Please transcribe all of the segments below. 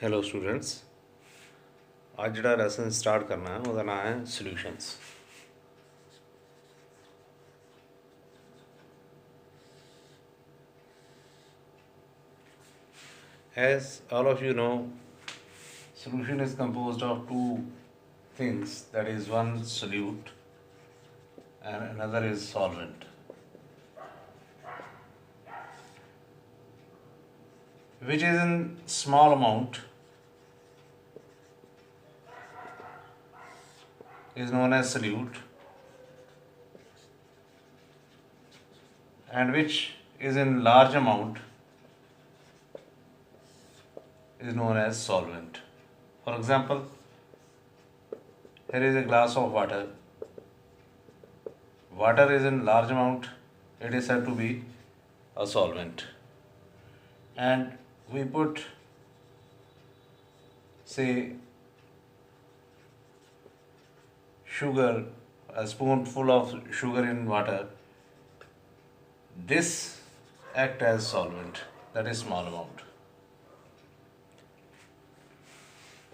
Hello students. आज जिहड़ा lesson start करना है उसका नाम है solutions. As all of you know, solution is composed of two things, that is one solute and another is solvent, which is in small amount is known as solute and which is in large amount is known as solvent. For example, here is a glass of water. Water is in large amount, it is said to be a solvent. And we put, say, sugar, a spoonful of sugar in water, this act as solvent, that is small amount.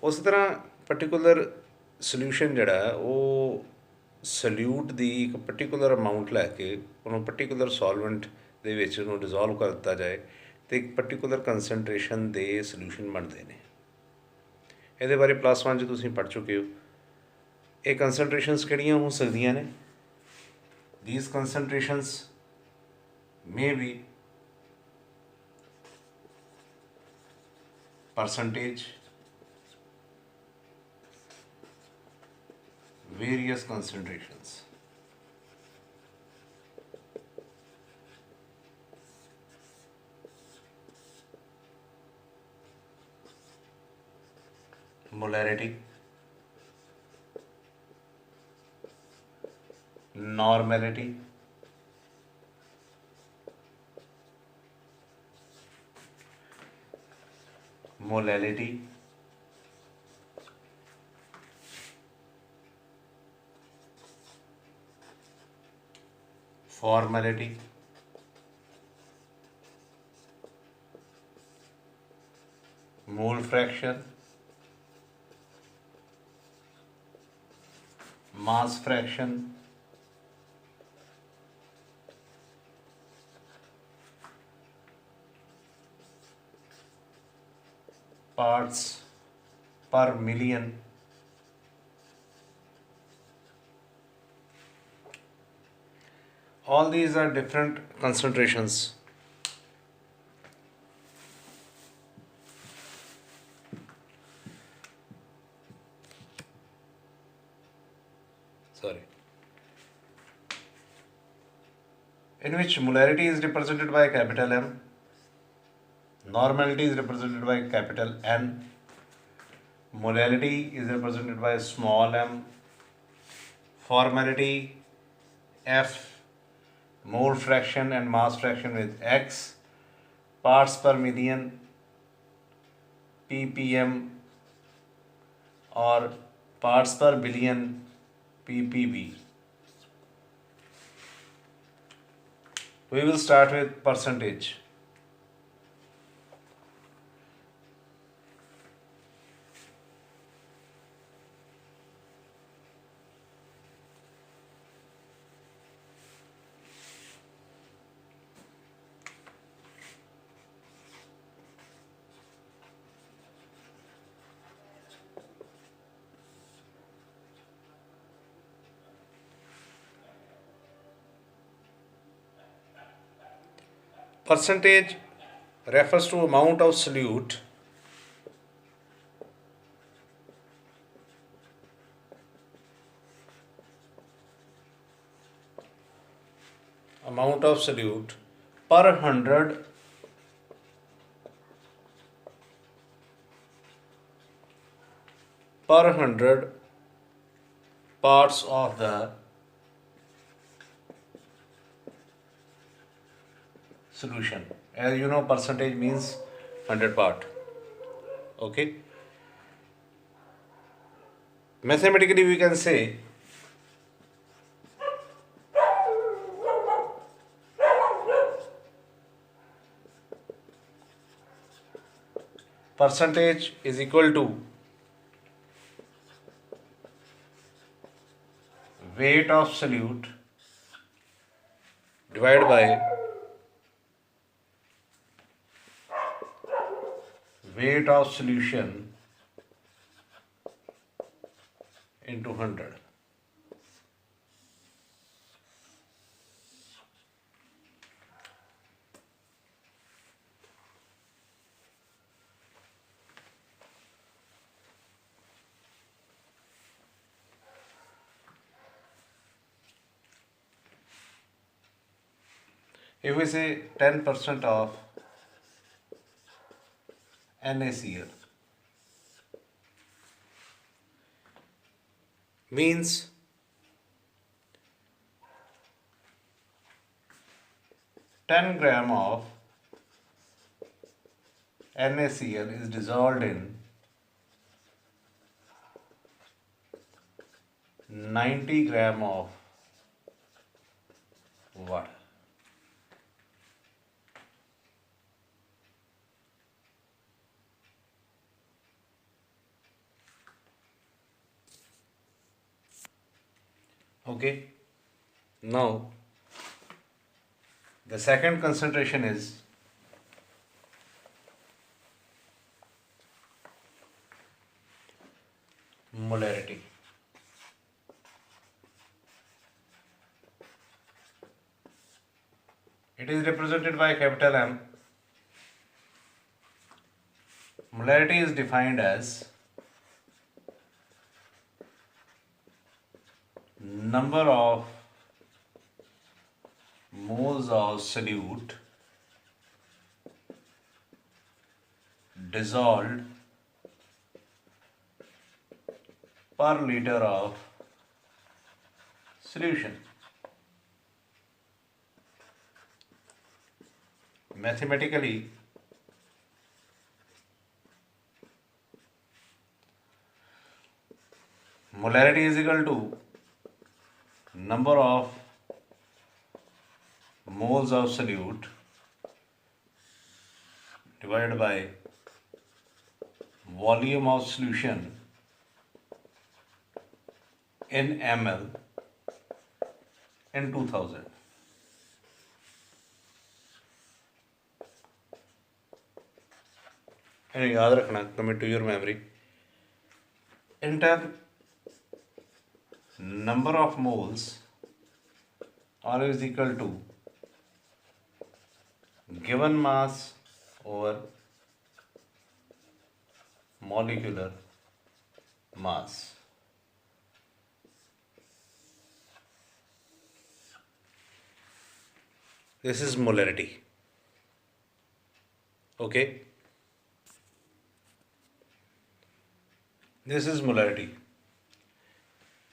ਉਸ ਤਰ੍ਹਾਂ particular solution ਜਿਹੜਾ ਹੈ ਉਹ solute ਦੀ ਇੱਕ particular amount ਲੈ ਕੇ ਉਹਨੂੰ particular ਸੋਲਵੈਂਟ ਦੇ ਵਿੱਚ ਉਹਨੂੰ ਡਿਜ਼ੋਲਵ ਕਰ ਦਿੱਤਾ ਜਾਏ ਅਤੇ ਇੱਕ ਪਰਟੀਕੂਲਰ ਕੰਸਨਟ੍ਰੇਸ਼ਨ ਦੇ ਸੋਲਿਊਸ਼ਨ ਬਣਦੇ ਨੇ। ਇਹਦੇ ਬਾਰੇ ਪਲੱਸ 1 'ਚ ਤੁਸੀਂ ਪੜ੍ਹ ਚੁੱਕੇ ਹੋ। ਇਹ ਕੰਸਨਟ੍ਰੇਸ਼ਨਸ ਕਿਹੜੀਆਂ ਹੋ ਸਕਦੀਆਂ ਨੇ? These concentrations may be percentage, various concentrations. Molarity, normality, molality, formality, mole fraction, mass fraction, parts per million, all these are different concentrations. Sorry. In which molarity is represented by capital M, normality is represented by capital N, molality is represented by small m, formality F, mole fraction and mass fraction with X, parts per million ppm or parts per billion ppb. We will start with percentage. Percentage refers to amount of solute per 100 parts of the solution. As you know, percentage means 100 part. Okay. Mathematically we can say percentage is equal to weight of solute divided by weight of solution into 100. If we say 10% of NaCl means 10 gram of NaCl is dissolved in 90 gram of water. Okay. Now the second concentration is molarity. It is represented by capital M. Molarity is defined as number of moles of solute dissolved per liter of solution. Mathematically, molarity is equal to number of moles of solute divided by volume of solution in ml in 2000. And याद रखना, commit to your memory. Enter number of moles always equal to given mass over molecular mass. This is molarity. Okay. This is molarity.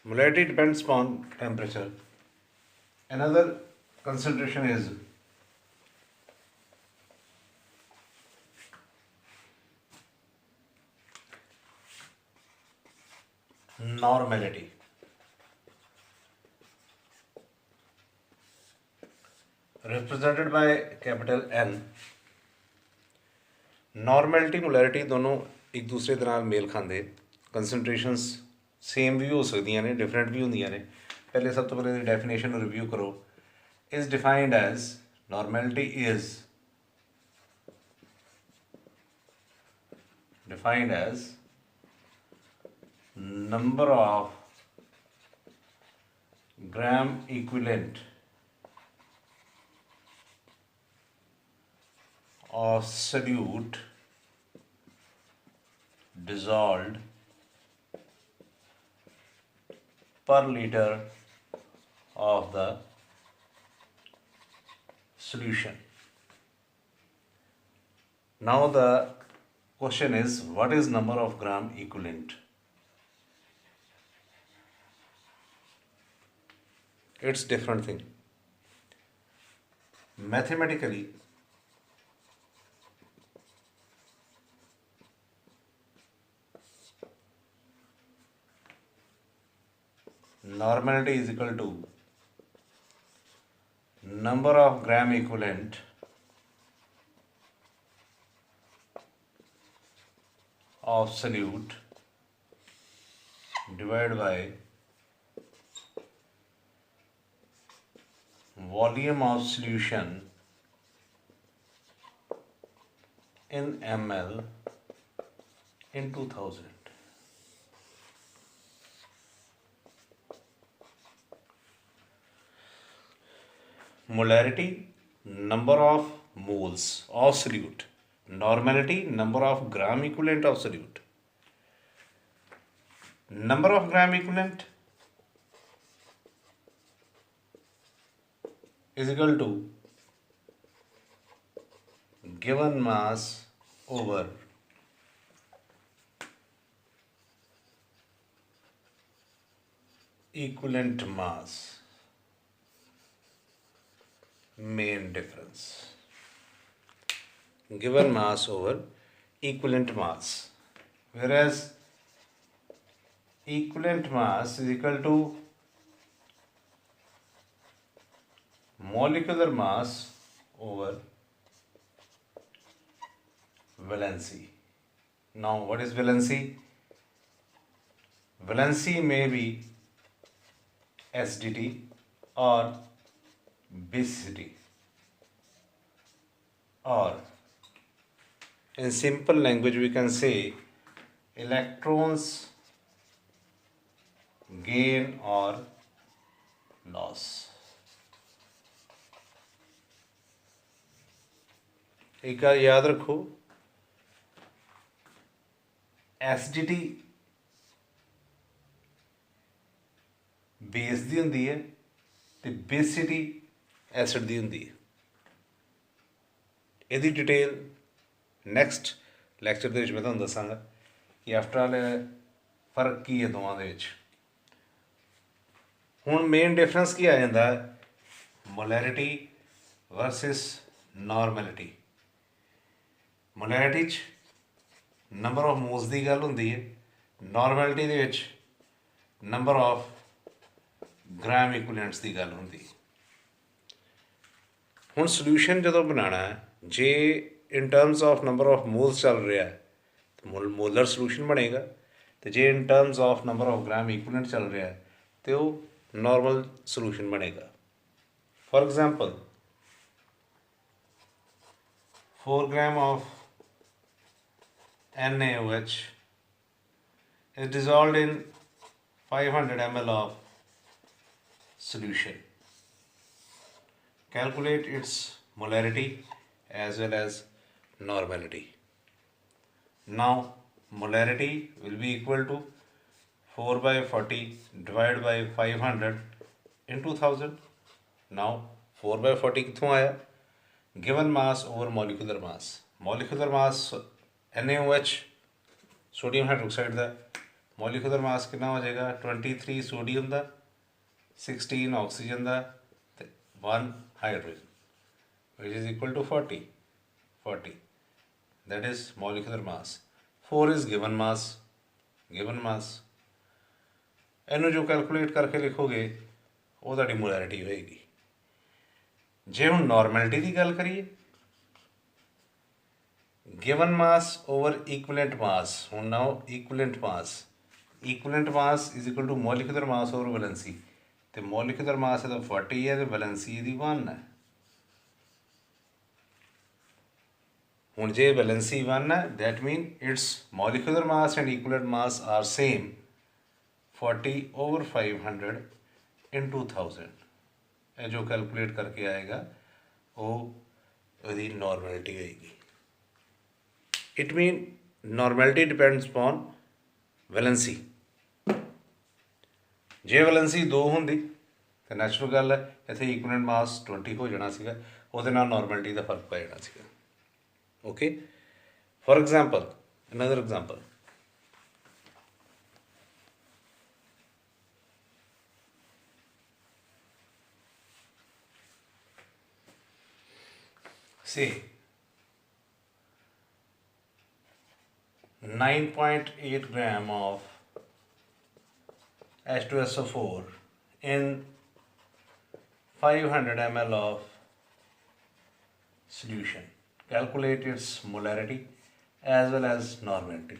Molarity depends upon temperature. Another concentration is normality. Represented by capital N. Normality molarity दोनों एक दूसरे ਦੇ ਨਾਲ ਮੇਲ ਖਾਂਦੇ. Concentrations same ਵੀ ਹੋ ਸਕਦੀਆਂ ਨੇ, different ਵੀ ਹੁੰਦੀਆਂ ਨੇ. ਪਹਿਲੇ ਸਭ ਤੋਂ ਪਹਿਲੇ ਦੀ definition ਨੂੰ review ਕਰੋ. Is defined as normality is defined as number of gram equivalent of solute dissolved per liter of the solution. Now the question is, what is number of gram equivalent? It's different thing. Mathematically, normality is equal to number of gram equivalent of solute divided by volume of solution in ml in 2000. Molarity, number of moles of solute. Normality, number of gram equivalent of solute. Number of gram equivalent is equal to given mass over equivalent mass. Main difference. Given mass over equivalent mass. Whereas equivalent mass is equal to molecular mass over valency. Now, what is valency? Valency may be SDT or BCT, or in simple language we can say electrons gain or loss. एक याद रखो, acidity base दी हुंदी है ते basicity acid दी हुंदी है। ਇਹਦੀ detail next lecture ਦੇ ਵਿੱਚ ਮੈਂ ਤੁਹਾਨੂੰ ਦੱਸਾਂਗਾ ਕਿ ਆਫਟਰ ਆਲ ਫਰਕ ਕੀ ਹੈ ਦੋਵਾਂ ਦੇ ਵਿੱਚ। ਹੁਣ ਮੇਨ ਡਿਫਰੈਂਸ ਕੀ ਆ ਜਾਂਦਾ ਹੈ? Molarity versus ਨਾਰਮੈਲਿਟੀ। ਮੋਲੈਰਿਟੀ 'ਚ ਨੰਬਰ ਆਫ ਮੋਲਸ ਦੀ ਗੱਲ ਹੁੰਦੀ ਹੈ, ਨਾਰਮੈਲਿਟੀ ਦੇ ਵਿੱਚ ਨੰਬਰ ਆਫ ਗ੍ਰਾਮ ਇਕੁਇਵਲੈਂਟਸ ਦੀ ਗੱਲ ਹੁੰਦੀ ਹੈ। ਹੁਣ ਸੋਲਿਊਸ਼ਨ ਜਦੋਂ ਬਣਾਉਣਾ ਹੈ, ਜੇ in terms of number of moles ਚੱਲ ਰਿਹਾ ਹੈ ਤਾਂ ਮੋਲਰ ਸੋਲੂਸ਼ਨ ਬਣੇਗਾ, ਤੇ ਜੇ in terms of number of gram equivalent ਚੱਲ ਰਿਹਾ ਹੈ ਤੇ ਉਹ ਨੋਰਮਲ ਸੋਲੂਸ਼ਨ ਬਣੇਗਾ। For example 4 gram of NaOH is dissolved in 500 ml of solution. Calculate its molarity as well as normality. Now molarity will be equal to 4 by 40 divided by 500 into 1000. Now 4 by 40 कितों आया? Given mass over molecular mass. Molecular mass NaOH sodium hydroxide का molecular mass कितना हो जाएगा? 23 sodium का, 16 oxygen का, 1 hydrogen, which is equal to 40. That is molecular mass. 4 is given mass. ਇਹਨੂੰ ਜੋ calculate ਕਰਕੇ ਲਿਖੋਗੇ ਉਹ ਤੁਹਾਡੀ ਮੋਲੈਰਿਟੀ ਹੋਏਗੀ। ਜੇ ਹੁਣ ਨਾਰਮੈਲਿਟੀ ਦੀ ਗੱਲ ਕਰੀਏ, given mass over equivalent mass. ਹੁਣ now equivalent mass is equal to molecular mass over valency, ਤੇ ਮੋਲੀਕੂਲਰ ਮਾਸ ਇਹਦਾ 40 ਹੈ ਤੇ ਵੈਲੈਂਸੀ ਇਹਦੀ 1 ਹੈ। ਹੁਣ ਜੇ ਵੈਲੈਂਸੀ 1 ਹੈ, that mean its molecular mass and equivalent mass are same, 40 over 500 into 1000। ਇਹ ਜੋ ਕੈਲਕੂਲੇਟ ਕਰਕੇ ਆਏਗਾ ਉਹ ਉਹਦੀ ਨੋਰਮੈਲਿਟੀ ਹੋਏਗੀ। It mean normality depends upon valency. ਜੇ ਵੈਲੈਂਸੀ 2 ਹੁੰਦੀ ਤਾਂ ਨੈਚੁਰਲ ਗੱਲ ਹੈ ਇੱਥੇ ਇਕੁਇਵਲੈਂਟ ਮਾਸ 20 ਹੋ ਜਾਣਾ ਸੀਗਾ, ਉਹਦੇ ਨਾਲ ਨੋਰਮੈਲਿਟੀ ਦਾ ਫਰਕ ਪੈ ਜਾਣਾ ਸੀਗਾ। Okay, for example, another example, say 9.8 gram of H2SO4 in 500 ml of solution. Calculate its molarity as well as normality.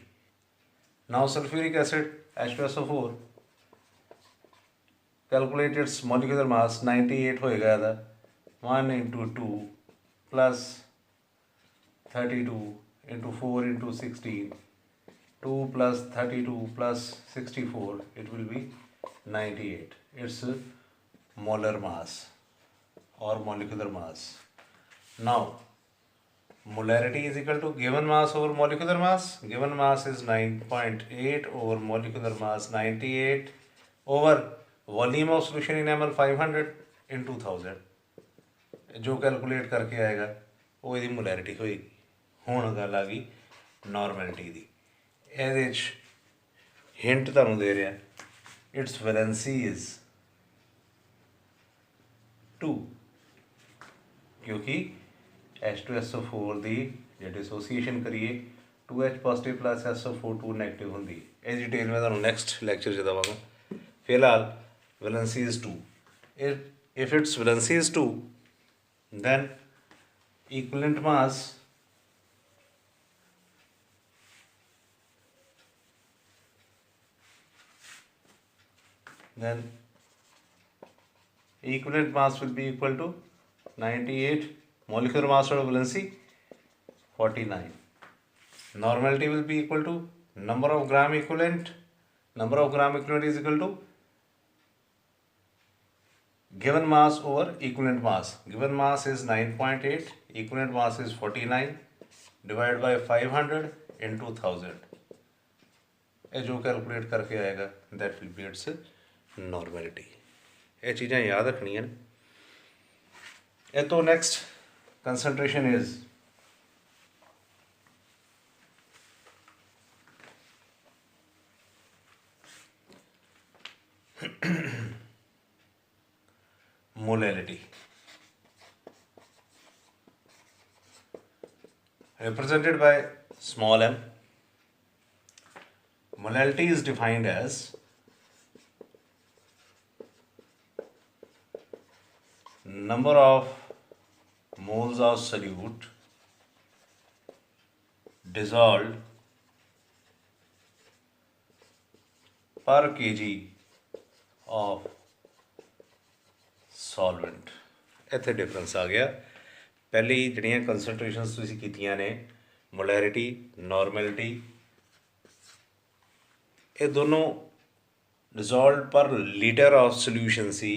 Now sulfuric acid H2SO4, calculate its molecular mass 98 होएगा ਇਹਦਾ 1 into 2 plus 32 into 4 into 16, 2 plus 32 plus 64, it will be 98. It's molar mass or molecular mass. Now molarity is equal to given mass over molecular mass. Given mass is 9.8 over molecular mass 98 over volume of solution in ml 500 into 1000. जो calculate करके आएगा वो ਇਹਦੀ molarity होएगी। ਹੁਣ ਗੱਲ ਆ ਗਈ नॉर्मैलिटी ਦੀ। ਇਹਦੇ 'ਚ ਹਿੰਟ ਤੁਹਾਨੂੰ ਦੇ ਰਿਹਾ, ਇਟਸ ਵੈਲੈਂਸੀ ਇਜ਼ 2, ਕਿਉਂਕਿ H2SO4 ਦੀ ਜੇ ਡਿਸੋਸੀਏਸ਼ਨ ਕਰੀਏ 2H positive plus SO4 2 negative ਹੁੰਦੀ ਹੈ। ਇਹ ਡਿਟੇਲ ਮੈਂ ਤੁਹਾਨੂੰ ਨੈਕਸਟ ਲੈਕਚਰ 'ਚ ਦੇਵਾਂਗਾ। ਫਿਲਹਾਲ valency is 2. If its valency is 2, then equivalent mass will be equal to 98, molecular mass or valency 49. Normality will be equal to number of gram equivalent. Number of gram equivalent is equal to given mass over equivalent mass. Given mass is 9.8, equivalent mass is 49, divided by 500 into 1000. ਇਹ ਜੋ calculate करके आएगा that will be its normality. ਇਹ ਚੀਜ਼ਾਂ ਯਾਦ ਰੱਖਣੀਆਂ ਨੇ। ਇਹ ਤੋਂ next concentration is molality, represented by small m. Molality is defined as number of moles of solute dissolved per kg of solvent. ਇੱਥੇ ਡਿਫਰੈਂਸ ਆ ਗਿਆ। ਪਹਿਲੀ ਜਿਹੜੀਆਂ ਕੰਸਨਟ੍ਰੇਸ਼ਨਸ ਤੁਸੀਂ ਕੀਤੀਆਂ ਨੇ ਮੋਲੈਰਿਟੀ, ਨਾਰਮੈਲਿਟੀ, ਇਹ ਦੋਨੋਂ ਡਿਜ਼ੋਲਵਡ ਪਰ ਲੀਟਰ ਆਫ ਸੋਲਿਊਸ਼ਨ ਸੀ।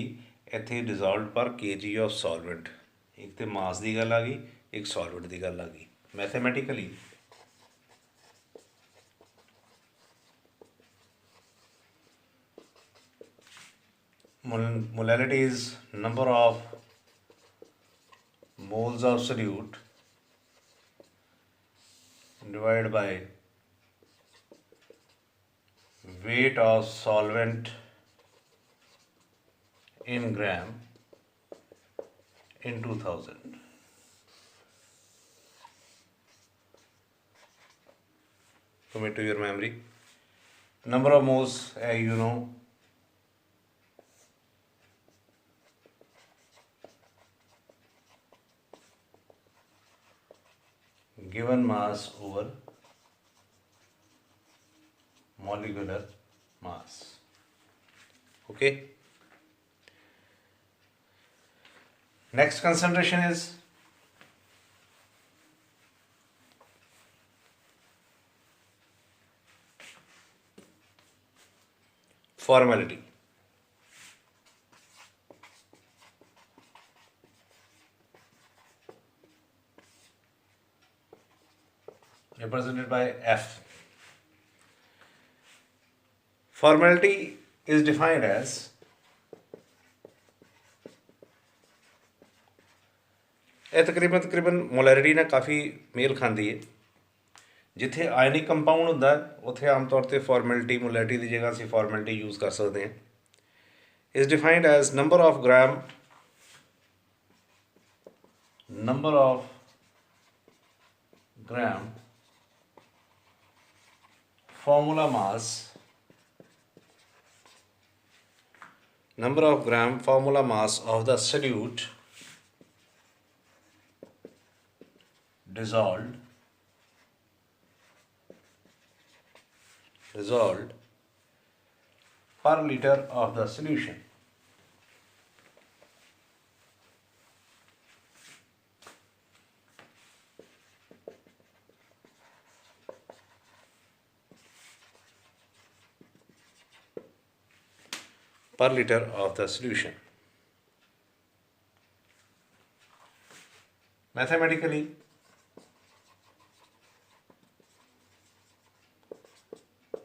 ਇੱਥੇ ਡਿਜ਼ੋਲਵਡ ਪਰ kg ਆਫ ਸੋਲਵੈਂਟ। ਇੱਕ ਤੇ ਮਾਸ ਦੀ ਗੱਲ ਆ ਗਈ, ਇੱਕ ਸੋਲਵੈਂਟ ਦੀ ਗੱਲ ਆ ਗਈ। ਮੈਥਮੈਟੀਕਲੀ molality is number of moles of solute divided by weight of solvent in gram in 2000. Commit to your memory. Number of moles, you know, given mass over molecular mass. Okay. Next concentration is formality. Represented by F. Formality is defined as ਇਹ ਤਕਰੀਬਨ molarity ਨਾਲ ਕਾਫੀ ਮੇਲ ਖਾਂਦੀ ਹੈ। ਜਿੱਥੇ ionic compound ਹੁੰਦਾ ਉੱਥੇ ਆਮ ਤੌਰ 'ਤੇ ਫਾਰਮੈਲਿਟੀ ਮੋਲੈਰਿਟੀ ਦੀ ਜਗ੍ਹਾ ਅਸੀਂ ਫਾਰਮੈਲਿਟੀ ਯੂਜ਼ ਕਰ ਸਕਦੇ ਹਾਂ। Is defined as number of gram formula mass of the solute dissolved dissolved per liter of the solution. Per liter of the solution. Mathematically,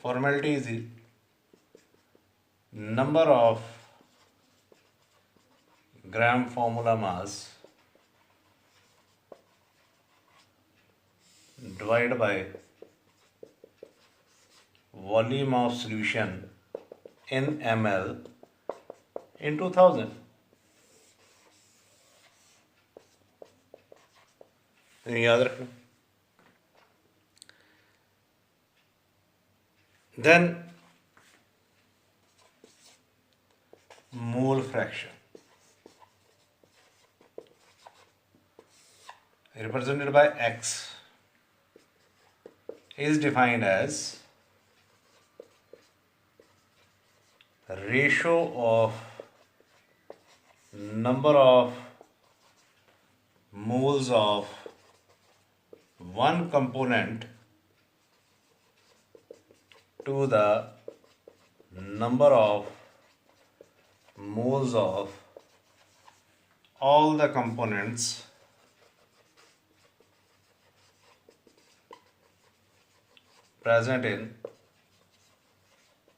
formality is the number of gram formula mass divided by volume of solution in ml into 1000. याद रखना. Then mole fraction represented by X is defined as ratio of number of moles of one component to the number of moles of all the components present in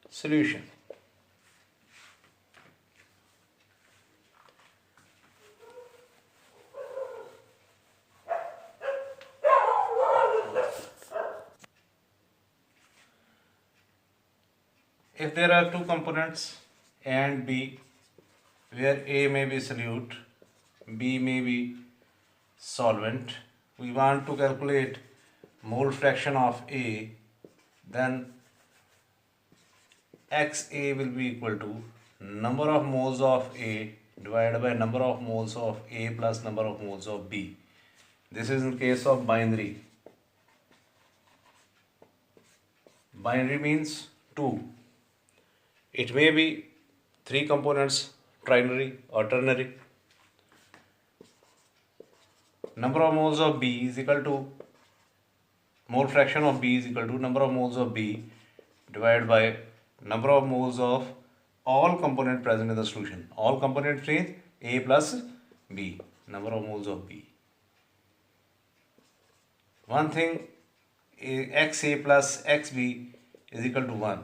solution. If there are two components A and B, where A may be solute, B may be solvent, we want to calculate mole fraction of A, then XA will be equal to number of moles of A divided by number of moles of A plus number of moles of B. This is in case of binary. Binary means two. It may be three components, trinary or ternary. Number of moles of B is equal to mole fraction of B is equal to number of moles of B divided by number of moles of all component present in the solution. All components means A plus B, number of moles of B. One thing, XA plus XB is equal to 1.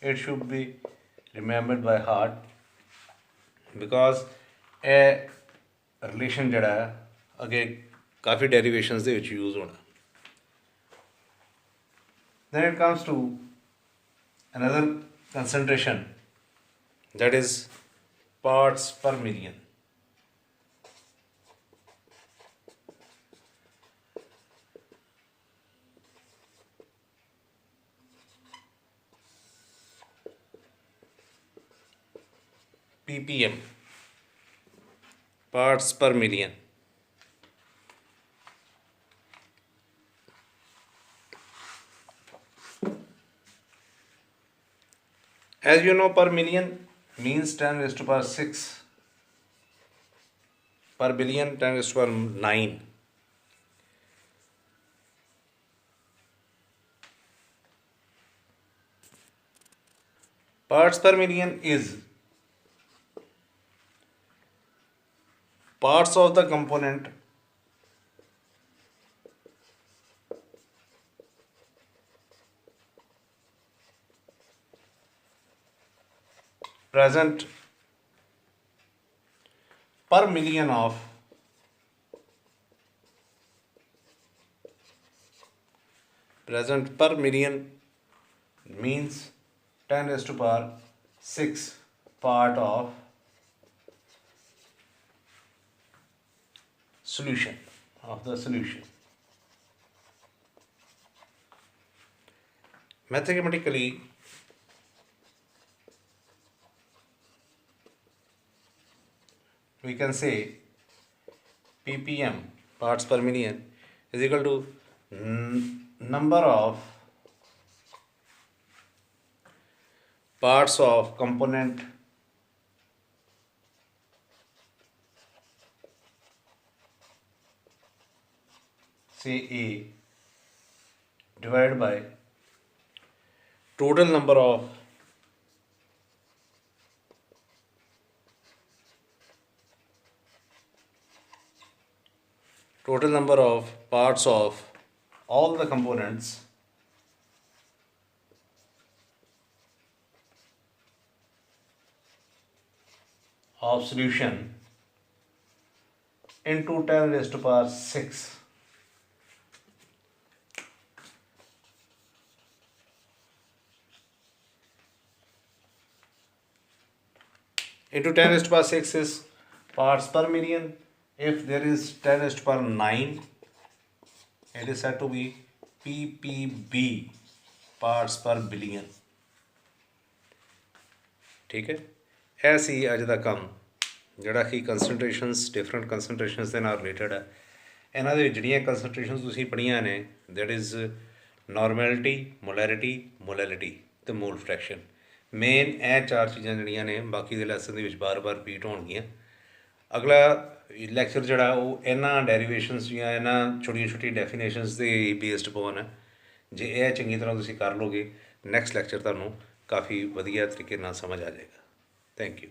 It should be remembered by heart because a relation जड़ा है अगे काफ़ी derivations दे विच use होना. Then it comes to another concentration, that is parts per million. ppm, parts per million. As you know, per million means 10 raised to power 6, per billion 10 raised to power 9. Parts per million is parts of the component present per million of means 10 raised to power 6 part of solution of the solution. Mathematically, we can say ppm, parts per million, is equal to number of parts of component say A divided by total number of parts of all the components of solution into 10 raised to power 6 into 10 raised to power 6 is parts per million. If there is 10 raised to power 9, it is said to be ppb, parts per billion. ठीक है, ਇਹ ਸੀ ਅੱਜ ਦਾ ਕੰਮ ਜਿਹੜਾ ਕਿ ਕੰਸਨਟ੍ਰੇਸ਼ਨਸ, different ਕੰਸਨਟ੍ਰੇਸ਼ਨਸ ਦੇ ਨਾਲ related ਹੈ। ਇਹਨਾਂ ਦੇ ਵਿੱਚ ਜਿਹੜੀਆਂ ਕੰਸਨਟ੍ਰੇਸ਼ਨਸ ਤੁਸੀਂ ਪੜ੍ਹੀਆਂ ਨੇ, ਦੈਟ ਇਜ਼ ਨੋਰਮੈਲਿਟੀ, ਮੋਲੈਰਿਟੀ, ਮੋਲੈਲਿਟੀ ਅਤੇ ਮੋਲ ਫ੍ਰੈਕਸ਼ਨ। ਮੇਨ ਇਹ ਚਾਰ ਚੀਜ਼ਾਂ ਜਿਹੜੀਆਂ ਨੇ ਬਾਕੀ ਦੇ ਲੈਸਨ ਦੇ ਵਿੱਚ ਬਾਰ-ਬਾਰ ਰਿਪੀਟ ਹੋਣਗੀਆਂ। ਅਗਲਾ ਲੈਕਚਰ ਜਿਹੜਾ ਉਹ ਇਹਨਾਂ ਡੈਰੀਵੇਸ਼ਨਸ ਜਾਂ ਇਹਨਾਂ ਛੋਟੀਆਂ ਛੋਟੀਆਂ ਡੈਫੀਨੇਸ਼ਨਸ ਦੇ ਬੇਸਡ ਅਪੋਨ ਹੈ। ਜੇ ਇਹ ਚੰਗੀ ਤਰ੍ਹਾਂ ਤੁਸੀਂ ਕਰ ਲਓਗੇ, ਨੈਕਸਟ ਲੈਕਚਰ ਤੁਹਾਨੂੰ ਕਾਫੀ ਵਧੀਆ ਤਰੀਕੇ ਨਾਲ ਸਮਝ ਆ ਜਾਏਗਾ। Thank you.